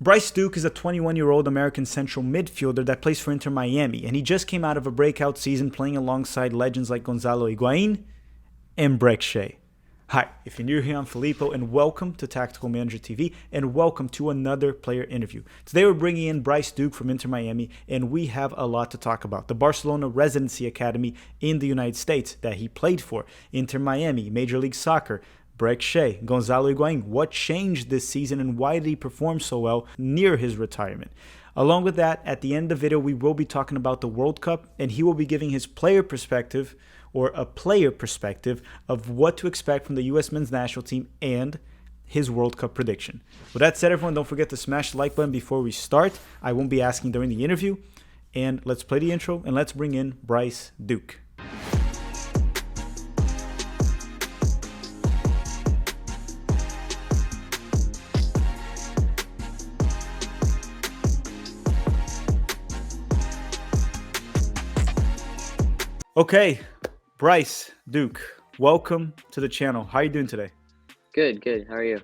Bryce Duke is a 21-year-old American central midfielder that plays for Inter Miami, and he just came out of a breakout season playing alongside legends like Gonzalo Higuain and Brek Shea. Hi, if you're new here, I'm Filippo, and welcome to Tactical Manager TV, and welcome to another player interview. Today we're bringing in Bryce Duke from Inter Miami, and we have a lot to talk about. The Barcelona Residency Academy in the United States that he played for, Inter Miami, Major League Soccer, Brek Shea, Gonzalo Higuain, what changed this season and why did he perform so well near his retirement? Along with that, at the end of the video, we will be talking about the World Cup, and he will be giving his player perspective, or a player perspective, of what to expect from the US men's national team and his World Cup prediction. With that said, everyone, don't forget to smash the like button before we start. I won't be asking during the interview. And let's play the intro, and let's bring in Bryce Duke. Okay, Bryce Duke, welcome to the channel. How are you doing today? Good. How are you?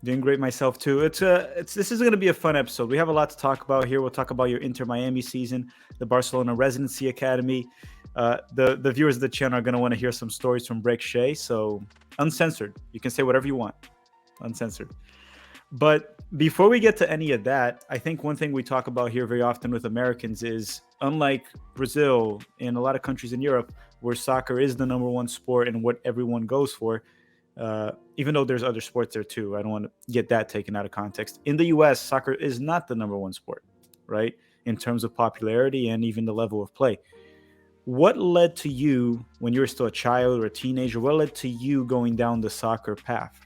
Doing great myself too. This is going to be a fun episode. We have a lot to talk about here. We'll talk about your Inter Miami season, the Barcelona Residency Academy. The viewers of the channel are going to want to hear some stories from Brek Shea, so uncensored. You can say whatever you want, uncensored. But before we get to any of that, I think one thing we talk about here very often with Americans is, unlike Brazil and a lot of countries in Europe, where soccer is the number one sport and what everyone goes for, even though there's other sports there too. I don't want to get that taken out of context. In the US, soccer is not the number one sport, right? In terms of popularity and even the level of play. What led to you, when you were still a child or a teenager, what led to you going down the soccer path?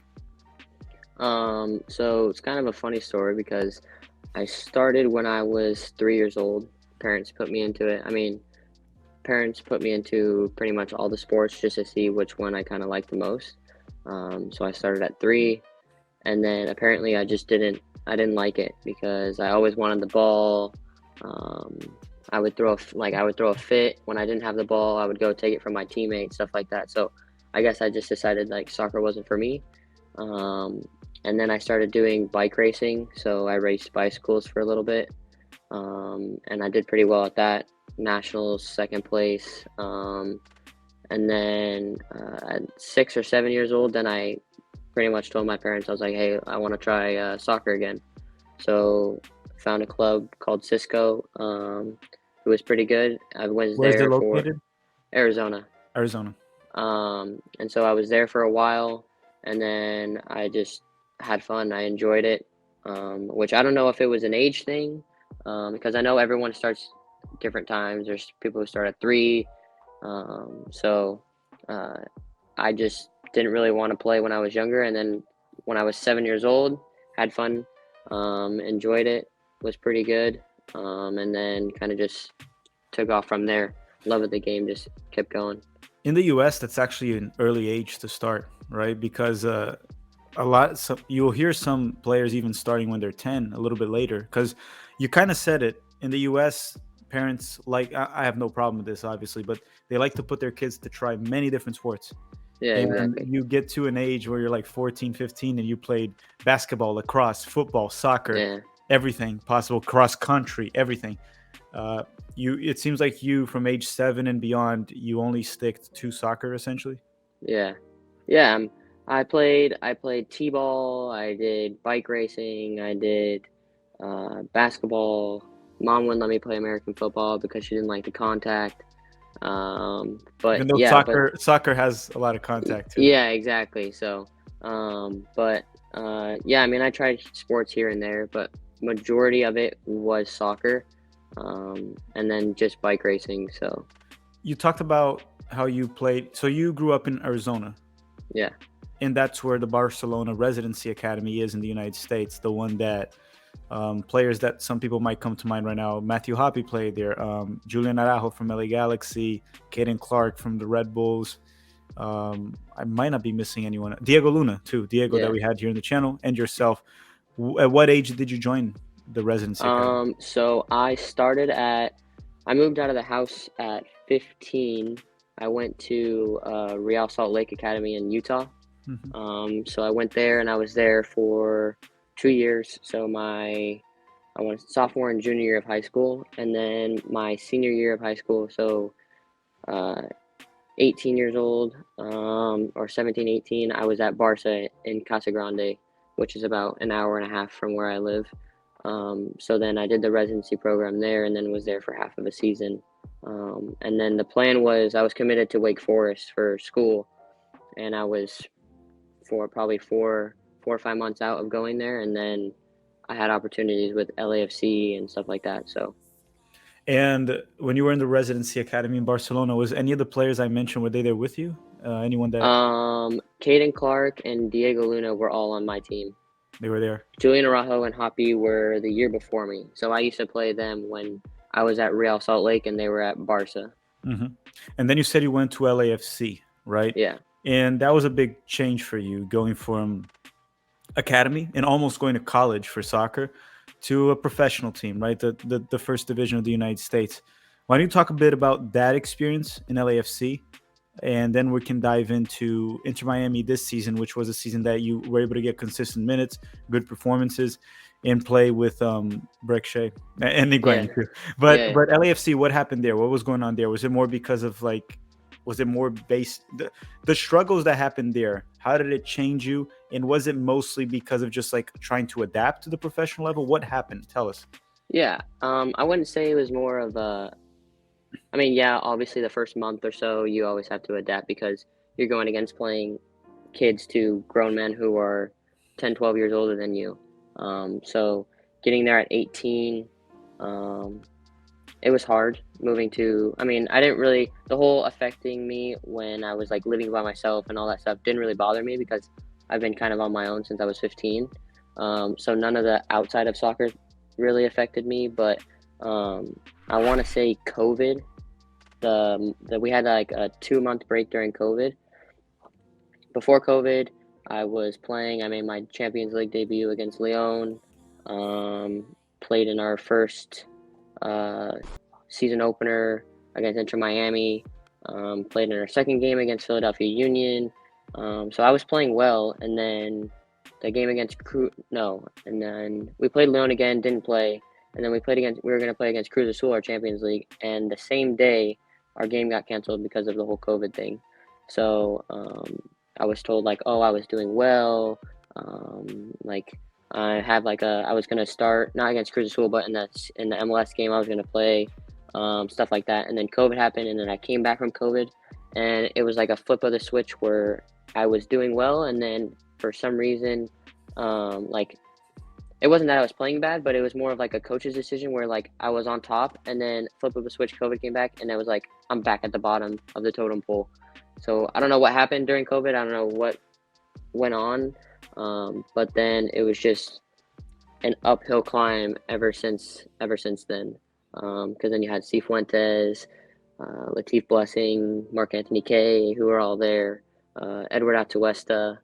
So it's kind of a funny story because I started when I was 3 years old. Parents put me into it. Parents put me into pretty much all the sports just to see which one I kind of liked the most. So I started at 3, and then apparently I didn't like it because I always wanted the ball. I would throw a fit when I didn't have the ball. I would go take it from my teammates, stuff like that. So I guess I just decided like soccer wasn't for me. And then I started doing bike racing. So I raced bicycles for a little bit. And I did pretty well at that. Nationals, second place. And then at 6 or 7 years old, then I pretty much told my parents, I was like, hey, I want to try soccer again. So found a club called Cisco. It was pretty good. I was Where's there it located? for Arizona. And so I was there for a while, and then I just had fun. I enjoyed it, which I don't know if it was an age thing, because I know everyone starts different times. There's people who start at 3. So I just didn't really want to play when I was younger. And then when I was 7 years old, had fun, enjoyed it, was pretty good. And then kind of just took off from there. Love of the game, just kept going. In the US, that's actually an early age to start, right? Because you'll hear some players even starting when they're 10, a little bit later. Because you kind of said it, in the US, parents I have no problem with this, obviously, but they like to put their kids to try many different sports. Yeah, and exactly. You get to an age where you're like 14, 15, and you played basketball, lacrosse, football, soccer, everything possible, cross country, everything. It seems like you, from age 7 and beyond, you only stick to soccer essentially. Yeah. I played t-ball. I did bike racing. I did basketball. Mom wouldn't let me play American football because she didn't like the contact. But even though yeah, soccer has a lot of contact too. Yeah, exactly. So, yeah, I tried sports here and there, but majority of it was soccer, and then just bike racing. So you talked about how you played. So you grew up in Arizona. Yeah. And that's where the Barcelona Residency Academy is in the United States, the one that players that some people might come to mind right now. Matthew Hoppe played there. Julian Araujo from LA Galaxy, Caden Clark from the Red Bulls. I might not be missing anyone. Diego Luna, too. Diego, that we had here in the channel, and yourself. At what age did you join the Residency Academy? So I moved out of the house at 15. I went to Real Salt Lake Academy in Utah. So I went there, and I was there for 2 years. So my I was sophomore and junior year of high school, and then my senior year of high school. So, uh, 18 years old, or 17, 18, I was at Barca in Casa Grande, which is about an hour and a half from where I live. So then I did the residency program there, and then was there for half of a season. And then the plan was I was committed to Wake Forest for school, and I was for probably 4 or 5 months out of going there, and then I had opportunities with LAFC and stuff like that. So, And when you were in the residency academy in Barcelona, was any of the players I mentioned, were they there with you? Anyone that Caden Clark and Diego Luna were all on my team. they were there? Julian Araujo and Hoppy were the year before me. So I used to play them when I was at Real Salt Lake and they were at Barca. Hmm. And then you said you went to LAFC, right? Yeah. And that was a big change for you, going from academy and almost going to college for soccer to a professional team, right? The first division of the United States. Why don't you talk a bit about that experience in LAFC? And then we can dive into Inter Miami this season, which was a season that you were able to get consistent minutes, good performances, and play with Brek Shea and Yeah. Higuain too. But Yeah. but LAFC, what happened there? What was going on there? Was it more because of like, was it more based the struggles that happened there? How did it change you? And was it mostly because of just like trying to adapt to the professional level? What happened? Tell us. Yeah. I wouldn't say it was more of a, I mean, yeah, obviously the first month or so, you always have to adapt because you're going against playing kids to grown men who are 10, 12 years older than you. So getting there at 18, um, it was hard moving to, I mean, I didn't really, the whole affecting me when I was like living by myself and all that stuff didn't really bother me because I've been kind of on my own since I was 15. So none of the outside of soccer really affected me, but I want to say COVID, we had like a 2 month break during COVID. Before COVID, I was playing. I made my Champions League debut against Lyon. Played in our first uh, season opener against Inter Miami. Played in our second game against Philadelphia Union. So I was playing well, and then the game against and then we played Lyon again, didn't play, and then we were going to play against Cruz Azul, our Champions League, and the same day our game got canceled because of the whole COVID thing. So I was told like, oh, I was doing well, like I was gonna start not against Cruz Azul, but in the MLS game I was gonna play, stuff like that. And then COVID happened, and then I came back from COVID, and it was like a flip of the switch where I was doing well, and then for some reason, like it wasn't that I was playing bad, but it was more of like a coach's decision where like I was on top, and then flip of the switch, COVID came back, and I was like I'm back at the bottom of the totem pole. So I don't know what happened during COVID. I don't know what went on, but then it was just an uphill climb ever since then. Because then you had Cifuentes, Latif Blessing, Mark Anthony Kay, who were all there, Edward Atuesta.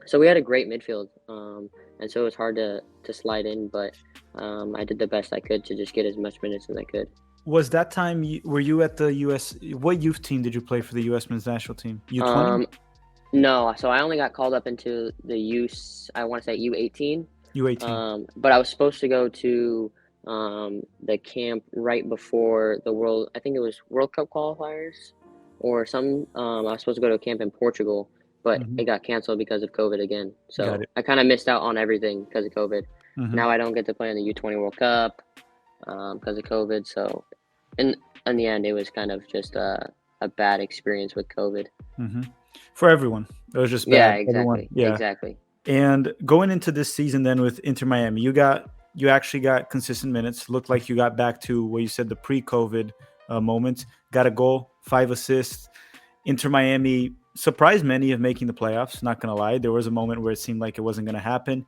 So we had a great midfield, and so it was hard to slide in, but I did the best I could to just get as much minutes as I could. Was that time were you at the US? What youth team did you play for the US men's national team? U20, No, so I only got called up into the I want to say U18. U18. But I was supposed to go to the camp right before I think it was World Cup qualifiers or some. I was supposed to go to a camp in Portugal, but Mhm. it got canceled because of COVID again. Got So it. I kind of missed out on everything because of COVID. Hmm. Now I don't get to play in the U20 World Cup because of COVID. So in the end, it was kind of just a bad experience with COVID. Hmm. For everyone, it was just Yeah, bad. Everyone, exactly, yeah. exactly. And going into this season, then with Inter Miami, you actually got consistent minutes. Looked like you got back to what you said the pre-COVID moments. Got a goal, 5 assists. Inter Miami surprised many of making the playoffs. Not gonna lie, there was a moment where it seemed like it wasn't gonna happen.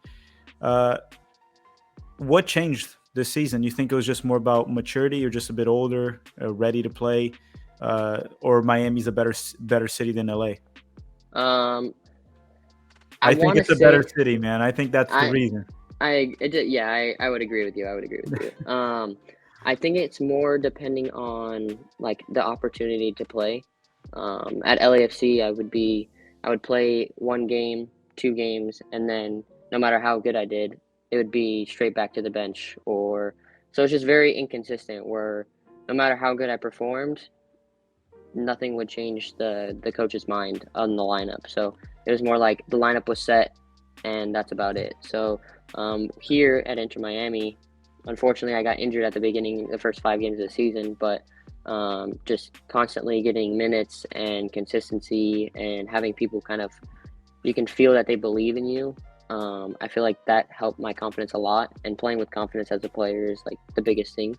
Uh, what changed this season? You think it was just more about maturity? You're just a bit older, ready to play, or Miami's a better city than LA? Um, I I think want to it's a better say city, man. I think that's the I reason. I would agree with you. I would agree with you. I think it's more depending on like the opportunity to play. At LAFC, I would play one game, 2 games, and then no matter how good I did, it would be straight back to the bench. Or so it's just very inconsistent. Where no matter how good I performed, nothing would change the coach's mind on the lineup. So it was more like the lineup was set, and that's about it. So here at Inter Miami, unfortunately, I got injured at the beginning, the first 5 games of the season, but just constantly getting minutes and consistency and having people kind of, you can feel that they believe in you. I feel like that helped my confidence a lot, and playing with confidence as a player is like the biggest thing.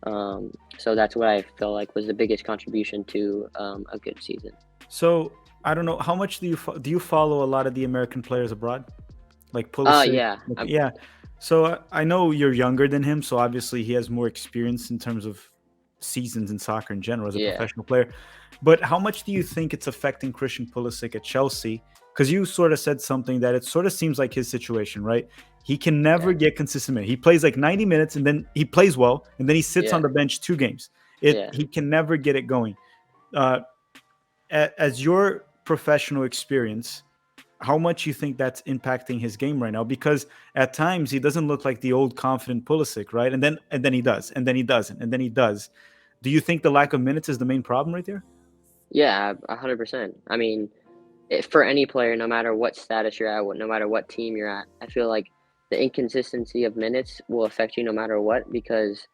So that's what I feel like was the biggest contribution to a good season. So I don't know how much do you follow a lot of the American players abroad, like Pulisic? Yeah. Yeah. So I know you're younger than him, so obviously he has more experience in terms of seasons in soccer in general as a Yeah. professional player. But how much do you think it's affecting Christian Pulisic at Chelsea? Because you sort of said something that it sort of seems like his situation, right? He can never Yeah. get consistent minutes. He plays like 90 minutes and then he plays well, and then he sits on Yeah. the bench 2 games. Yeah. He can never get it going. Uh, as your professional experience, how much you think that's impacting his game right now? Because at times he doesn't look like the old confident Pulisic, right? And then he does, and then he doesn't, and then he does. Do you think the lack of minutes is the main problem right there? Yeah, 100%. I mean, for any player, no matter what status you're at, no matter what team you're at, I feel like the inconsistency of minutes will affect you no matter what, because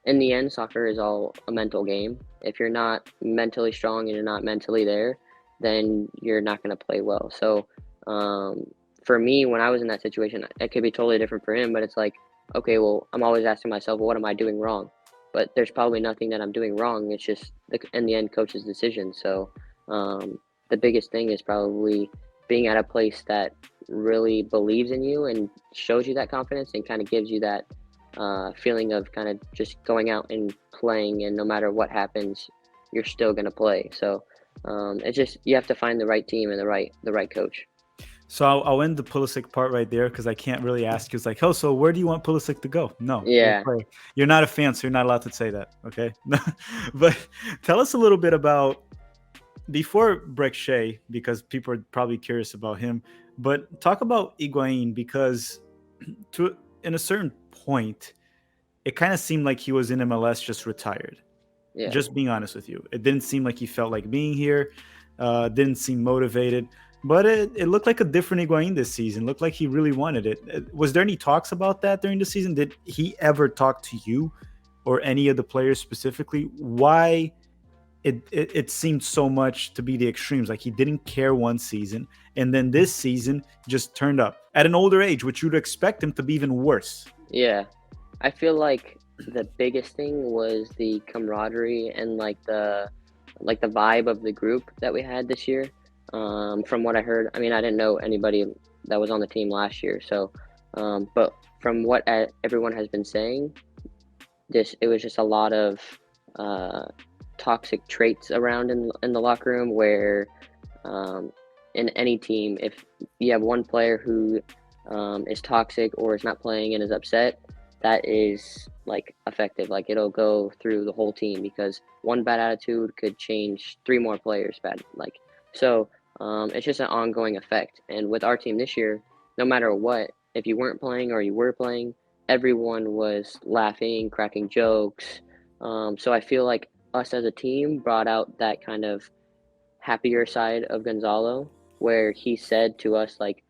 in the end, soccer is all a mental game. If you're not mentally strong and you're not mentally there, then you're not going to play well. So, um, for me, when I was in that situation, it could be totally different for him, but it's like, okay, well, I'm always asking myself, well, what am I doing wrong? But there's probably nothing that I'm doing wrong. It's just, in the end, coach's decision. So, the biggest thing is probably being at a place that really believes in you and shows you that confidence and kind of gives you that feeling of kind of just going out and playing, and no matter what happens, you're still going to play. So it's just, you have to find the right team and the right coach. So I'll end the Pulisic part right there because I can't really ask you. It's like, oh, so where do you want Pulisic to go? No, Yeah. you're not a fan, so you're not allowed to say that. Okay, but tell us a little bit about before Brek Shea, because people are probably curious about him. But talk about Higuain, because to in a certain point, it kind of seemed like he was in MLS just retired. Yeah. Just being honest with you, it didn't seem like he felt like being here. Didn't seem motivated, but it looked like a different Higuain this season. Looked like he really wanted it. Was there any talks about that during the season? Did he ever talk to you or any of the players specifically? Why it seemed so much to be the extremes? Like he didn't care one season, and then this season just turned up at an older age, which you'd expect him to be even worse. Yeah. I feel like the biggest thing was the camaraderie and like the vibe of the group that we had this year. From what I heard, I mean, I didn't know anybody that was on the team last year, so but from what everyone has been saying, it was just a lot of uh, toxic traits around in the locker room, where in any team, if you have one player who is toxic or is not playing and is upset, that is like effective. Like it'll go through the whole team, because one bad attitude could change 3 more players bad. Like, so it's just an ongoing effect. And with our team this year, no matter what, if you weren't playing or you were playing, everyone was laughing, cracking jokes. So I feel like us as a team brought out that kind of happier side of Gonzalo, where he said to us like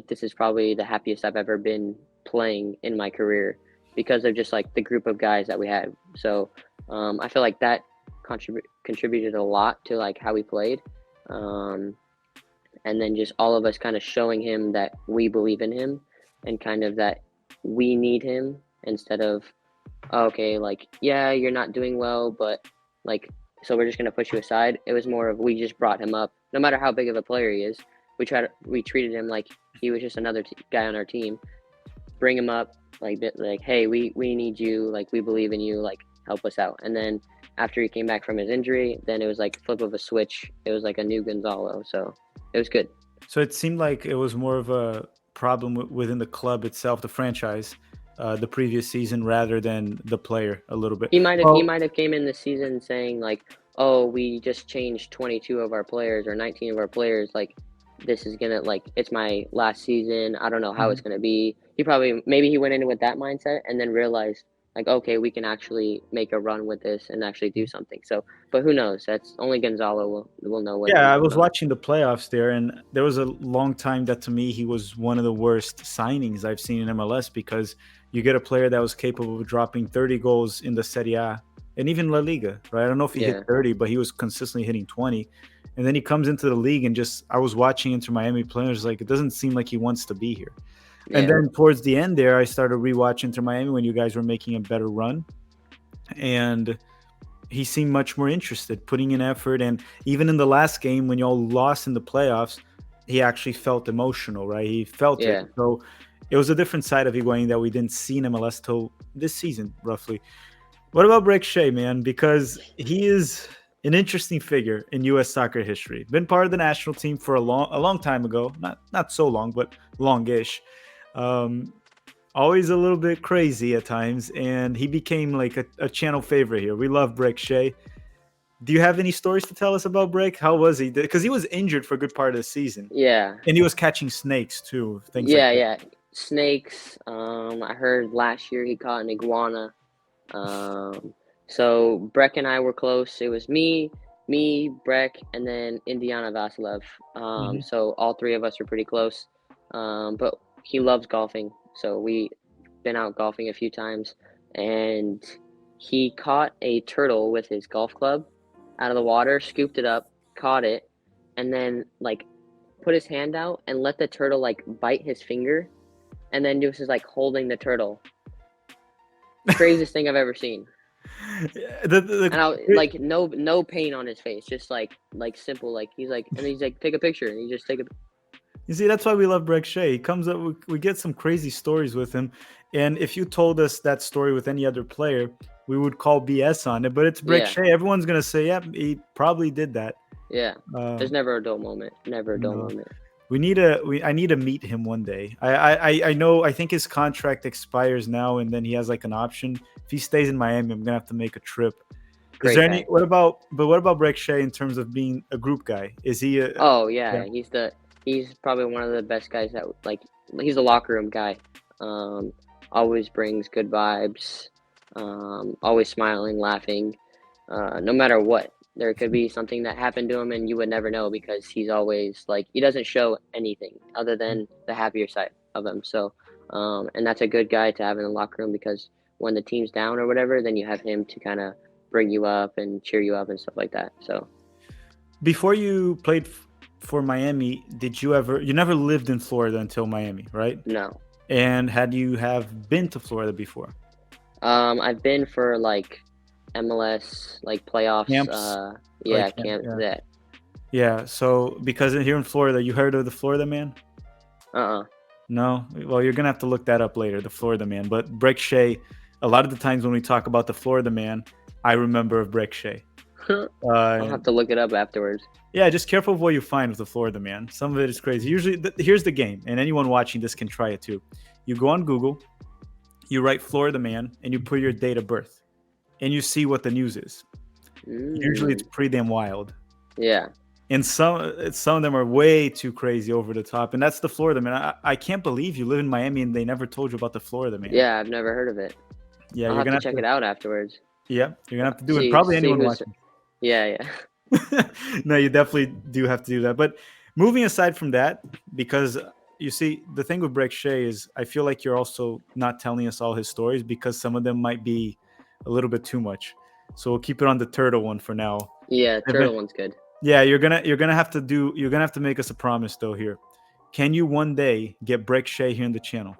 this is probably the happiest I've ever been playing in my career, because of just like the group of guys that we had. So I feel like that contributed a lot to like how we played, and then just all of us kind of showing him that we believe in him, and kind of that we need him, instead of, oh, okay, like, yeah, you're not doing well, but like, so we're just gonna push you aside. It was more of, we just brought him up, no matter how big of a player he is. We treated him like he was just another guy on our team. Bring him up, like, hey, we need you, like, we believe in you, like, help us out. And then after he came back from his injury, then it was like flip of a switch. It was like a new Gonzalo, so it was good. So it seemed like it was more of a problem within the club itself, the franchise, the previous season, rather than the player a little bit. He Well, might have came in the season saying like, oh, we just changed 22 of our players or 19 of our players. Like, this is gonna, like, it's my last season. I don't know how it's mhm. gonna be. maybe he went in with that mindset and then realized like, okay, we can actually make a run with this and actually do something. So, but who knows? That's only Gonzalo will know what Yeah, he's I was about. watching the playoffs there, and there was a long time that to me he was one of the worst signings I've seen in MLS because you get a player that was capable of dropping 30 goals in the Serie A and even La Liga, right? I don't know if he hit Yeah, 30, but he was consistently hitting 20. And then he comes into the league and just, I was watching Inter Miami players, like, it doesn't seem like he wants to be here. And yeah, then towards the end there, I started rewatching Inter Miami when you guys were making a better run. And he seemed much more interested, putting in effort. And even in the last game, when y'all lost in the playoffs, he actually felt emotional, right? He felt it. yeah. So it was a different side of Higuain that we didn't see in MLS till this season, roughly. What about Brek Shea, man? Because he is an interesting figure in U.S. soccer history. Been part of the national team for a long time ago. Not so long, but longish. Um, Always a little bit crazy at times, and he became like a channel favorite here. We love Brek Shea. Do you have any stories to tell us about Brek? How was he? Because he was injured for a good part of the season, Yeah, and he was catching snakes too, things like yeah, that. yeah. Snakes. I heard last year he caught an iguana. Um, so Breck and I were close. It was me, Breck, and then Indiana Vasilev. Hmm. So all three of us were pretty close. But he loves golfing, so we been out golfing a few times, and he caught a turtle with his golf club out of the water, scooped it up, caught it, and then like put his hand out and let the turtle like bite his finger, and then just like holding the turtle. Craziest thing I've ever seen. And I like no pain on his face, just like simple, like he's like take a picture, and he just take a You see, that's why we love Brek Shea. He comes up, we get some crazy stories with him, and if you told us that story with any other player, we would call BS on it. But it's Brek yeah, Shea. Everyone's gonna say, "Yeah, he probably did that." yeah. There's Um, never a dull moment, never a dull no, moment. I need to meet him one day. I know. I think his contract expires now, and then he has like an option. If he stays in Miami, I'm gonna have to make a trip. Is Great there any? guy. What about Brek Shea in terms of being a group guy? Is he a? Oh Yeah. yeah, he's probably one of the best guys that like he's a locker room guy. Um, Always brings good vibes. Always smiling, laughing. No matter what, there could be something that happened to him, and you would never know because he's always like he doesn't show anything other than the happier side of him. So, and that's a good guy to have in the locker room because when the team's down or whatever, then you have him to kind of bring you up and cheer you up and stuff like that. So. Before you played for Miami, did you ever? You never lived in Florida until Miami, right? No. And had you have been to Florida before? I've been for like MLS, like playoffs. Camps, Yeah, like camp yeah, that. yeah. So because here in Florida, you heard of the Florida Man? Uh-uh. No. Well, you're gonna have to look that up later, the Florida Man. But Brek Shea, a lot of the times when we talk about the Florida Man, I remember of Brek Shea. I'll Uh, have to look it up afterwards. yeah, just careful of what you find with the Florida Man. Some of it is crazy. Usually, here's the game, and anyone watching this can try it too. You go on Google, you write Florida Man, and you put your date of birth, and you see what the news is. Usually, it's Mm, pretty damn wild, yeah. and some of them are way too crazy, over the top. And that's the Florida Man. I can't believe you live in Miami and they never told you about the Florida Man. Yeah, I've never heard of it. Yeah, I'll you're have gonna to have check to. it out afterwards. Yeah, you're gonna have to do it. See Probably see anyone who's watching. yeah, yeah. No, you definitely do have to do that. But moving aside from that, because you see, the thing with Brek Shea is I feel like you're also not telling us all his stories because some of them might be a little bit too much. So we'll keep it on the turtle one for now. Yeah, turtle one's good. Yeah, you're gonna have to make us a promise though here. Can you one day get Brek Shea here in the channel?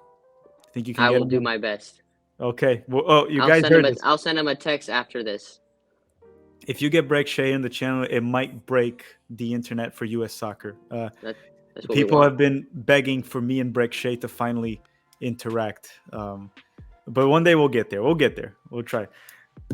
Think you can I get will him do on? my best. Okay. Well, oh, you guys heard this. I'll send him a text after this. If you get Brek Shea in the channel, it might break the internet for U.S. soccer. That that's what we People want. have been begging for me and Brek Shea to finally interact. But one day we'll get there. We'll get there. We'll try.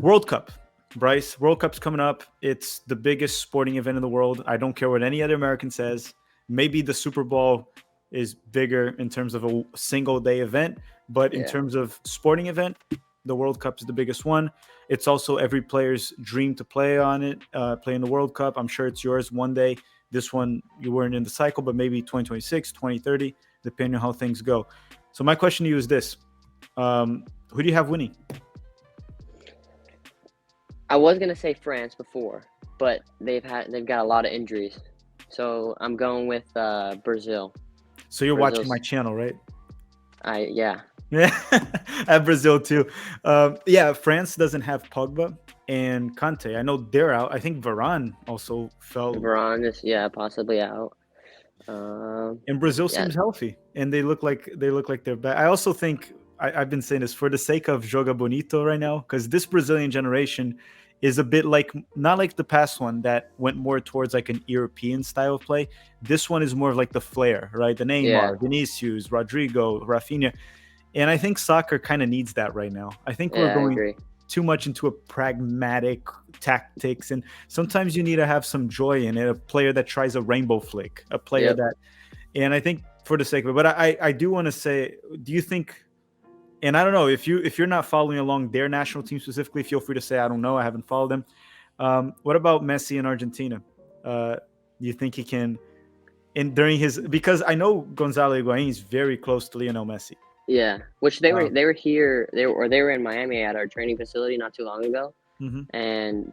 World Cup. Bryce, World Cup's coming up. It's the biggest sporting event in the world. I don't care what any other American says. Maybe the Super Bowl is bigger in terms of a single day event, but in Yeah. terms of sporting event, the World Cup is the biggest one. It's also every player's dream to play on it, play in the World Cup. I'm sure it's yours one day. This one, you weren't in the cycle, but maybe 2026, 2030, depending on how things go. So my question to you is this: who do you have winning? I was gonna say France before, but they've got a lot of injuries, so I'm going with Brazil. So you're watching my Brazil's channel, right? yeah. Yeah, at Brazil too. Yeah, France doesn't have Pogba and Kante. I know they're out. I think Varane also fell. Veron is possibly out. And Brazil Yeah, seems healthy, and they look like they're back. I also think I've been saying this for the sake of Joga Bonito right now, because this Brazilian generation is a bit like, not like the past one that went more towards like an European style of play. This one is more of like the flair, right? The yeah, Neymar, Vinicius, Rodrigo, Rafinha. And I think soccer kind of needs that right now. I think we're yeah. I going agree. too much into a pragmatic tactics, and sometimes you need to have some joy in it. A player that tries a rainbow flick, a player Yep. that, and I think for the sake of it, but I do want to say, do you think? And I don't know if you're not following along their national team specifically, feel free to say I don't know. I haven't followed them. What about Messi in Argentina? Do you think he can? And during his, because I know Gonzalo Higuain is very close to Lionel Messi. Yeah, which they were Um, they were here they were in Miami at our training facility not too long ago, mhm. and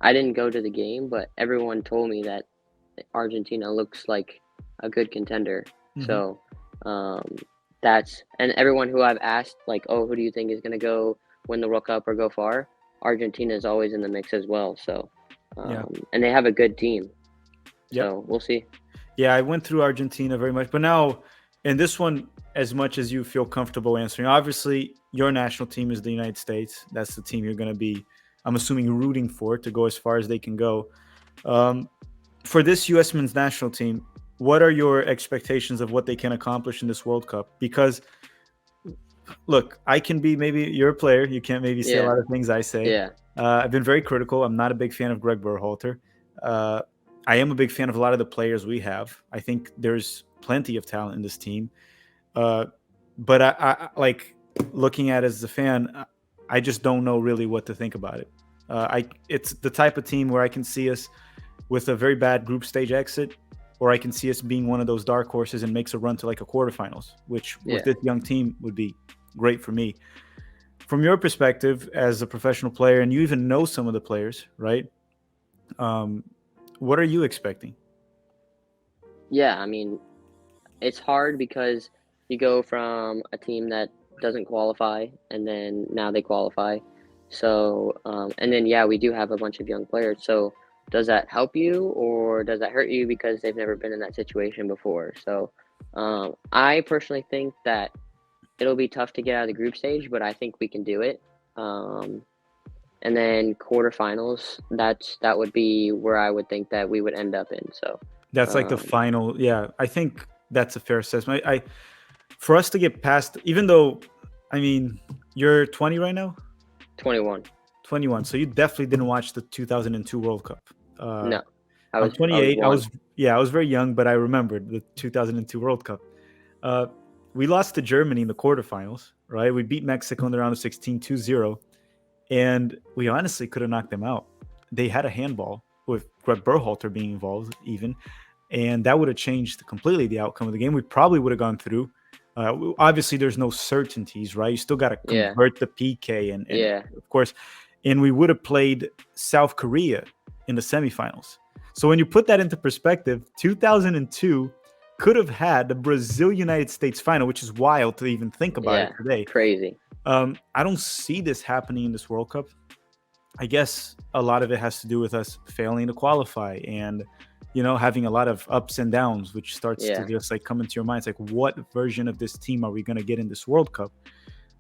I didn't go to the game, but everyone told me that Argentina looks like a good contender. Hmm. So um, and everyone who I've asked, like, oh, who do you think is gonna go win the World Cup or go far? Argentina is always in the mix as well. So Yeah. and they have a good team. Yep. So we'll see. Yeah, I went through Argentina very much, but now in this one, as much as you feel comfortable answering, obviously your national team is the United States. That's the team you're going to be, I'm assuming, rooting for to go as far as they can go. Um, for this U.S. men's national team, what are your expectations of what they can accomplish in this World Cup? Because look, I can be, maybe you're a player, you can't maybe say a Yeah, lot of things I say. yeah, I've been very critical. I'm not a big fan of Greg Berhalter. Uh, I am a big fan of a lot of the players we have. I think there's plenty of talent in this team. Uh, but like looking at it as a fan, I just don't know really what to think about it. It's the type of team where I can see us with a very bad group stage exit, or I can see us being one of those dark horses and makes a run to like a quarterfinals, which with yeah. this young team would be great for me. From your perspective as a professional player, and you even know some of the players, right? Um, what are you expecting? Yeah, I mean, it's hard because you go from a team that doesn't qualify and then now they qualify. So, and then, yeah, we do have a bunch of young players. So, does that help you or does that hurt you because they've never been in that situation before? So, I personally think that it'll be tough to get out of the group stage, but I think we can do it. Um, and then quarterfinals, that would be where I would think that we would end up in. So, That's like the um, final. Yeah, I think that's a fair assessment. For us to get past, even though, I mean, you're 20 right now, 21. 21, so you definitely didn't watch the 2002 World Cup. Uh, No, I I'm was 28. one. I was very young, but I remembered the 2002 World Cup. Uh, we lost to Germany in the quarterfinals, right? We beat Mexico in the round of 16 2-0, and we honestly could have knocked them out. They had a handball with Greg Berhalter being involved, even, and that would have changed completely the outcome of the game. We probably would have gone through. Obviously, there's no certainties, right? You still got to Yeah, convert the PK, and yeah, of course, and we would have played South Korea in the semifinals. So when you put that into perspective, 2002 could have had the Brazil United States final, which is wild to even think about it yeah. today. Crazy. I don't see this happening in this World Cup. I guess a lot of it has to do with us failing to qualify and having a lot of ups and downs, which starts to Yeah, just like come into your mind. It's like, what version of this team are we going to get in this World Cup?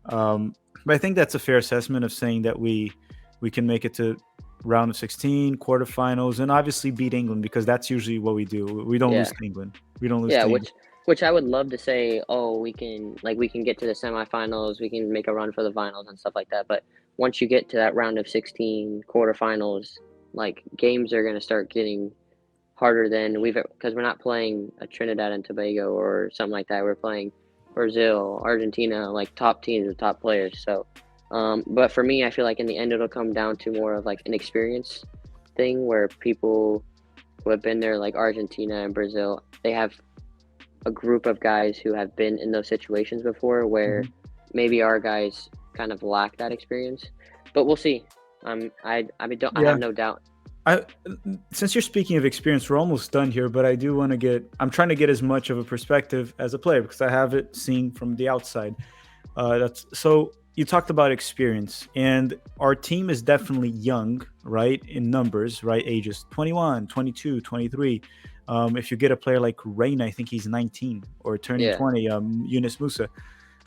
But I think that's a fair assessment of saying that we can make it to round of 16, quarterfinals, and obviously beat England, because that's usually what we do. We don't lose yeah, to England. We don't lose yeah. to England. Which I would love to say. Oh, we can get to the semifinals. We can make a run for the finals and stuff like that. But once you get to that round of 16, quarterfinals, like games are gonna start getting harder than because we're not playing a Trinidad and Tobago or something like that. We're playing Brazil, Argentina, like top teams with top players. So, but for me, I feel like in the end, it'll come down to more of like an experience thing where people who have been there, like Argentina and Brazil, they have a group of guys who have been in those situations before, where maybe our guys kind of lack that experience. But we'll see. I Yeah. have no doubt. Since you're speaking of experience, we're almost done here, but I do want to I'm trying to get as much of a perspective as a player because I have it seen from the outside. So you talked about experience, and our team is definitely young, right? In numbers, right? Ages 21, 22, 23. If you get a player like Rain, I think he's 19 or turning Yeah, 20, Yunus Musa.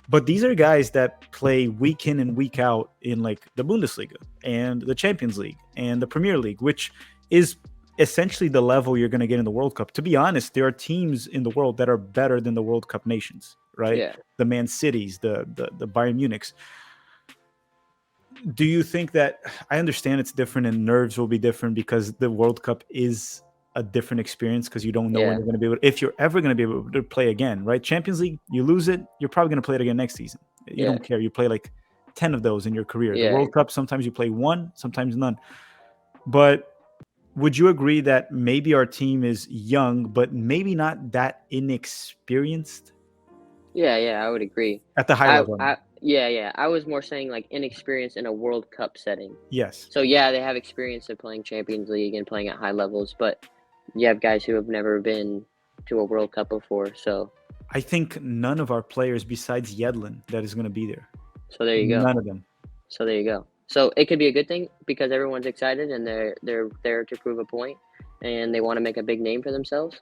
But these are guys that play week in and week out in like the Bundesliga and the Champions League and the Premier League, which is essentially the level you're going to get in the World Cup. To be honest, there are teams in the world that are better than the World Cup nations, right? yeah. The Man Cities, the Bayern Munichs. Do you think that I understand it's different and nerves will be different because the World Cup is a different experience because you don't know when Yeah, you're going to be able, if you're ever going to be able to play again, right? Champions League, you lose it, you're probably going to play it again next season. You yeah, don't care. You play like 10 of those in your career. The yeah, World Cup, sometimes you play one, sometimes none. But would you agree that maybe our team is young, but maybe not that inexperienced yeah. I would agree. at the high level? I mean. Yeah. I was more saying like inexperience in a World Cup setting. Yes. So yeah, they have experience of playing Champions League and playing at high levels, but you have guys who have never been to a World Cup before. I think none of our players besides Yedlin that is going to be there. So there you go. None of them. So there you go. So it could be a good thing because everyone's excited and they're there to prove a point and they want to make a big name for themselves,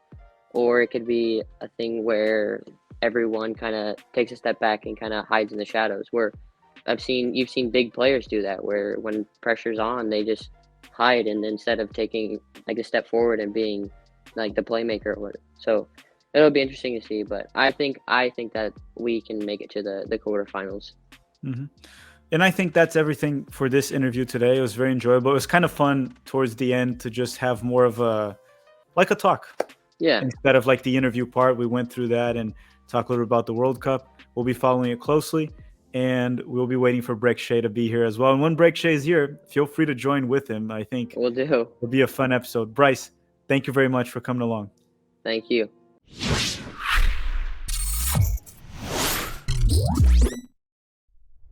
or it could be a thing where everyone kind of takes a step back and kind of hides in the shadows. Where you've seen big players do that, where when pressure's on, they just hide and instead of taking like a step forward and being like the playmaker or whatever. So it'll be interesting to see, but I think that we can make it to the quarterfinals. Hmm. And I think that's everything for this interview today. It was very enjoyable. It was kind of fun towards the end to just have more of a talk Yeah, instead of like the interview part. We went through that and talk a little about the World Cup. We'll be following it closely, and we'll be waiting for Brek Shea to be here as well. And when Brek Shea is here, feel free to join with him. I think we'll do. it'll be a fun episode. Bryce, thank you very much for coming along. Thank you.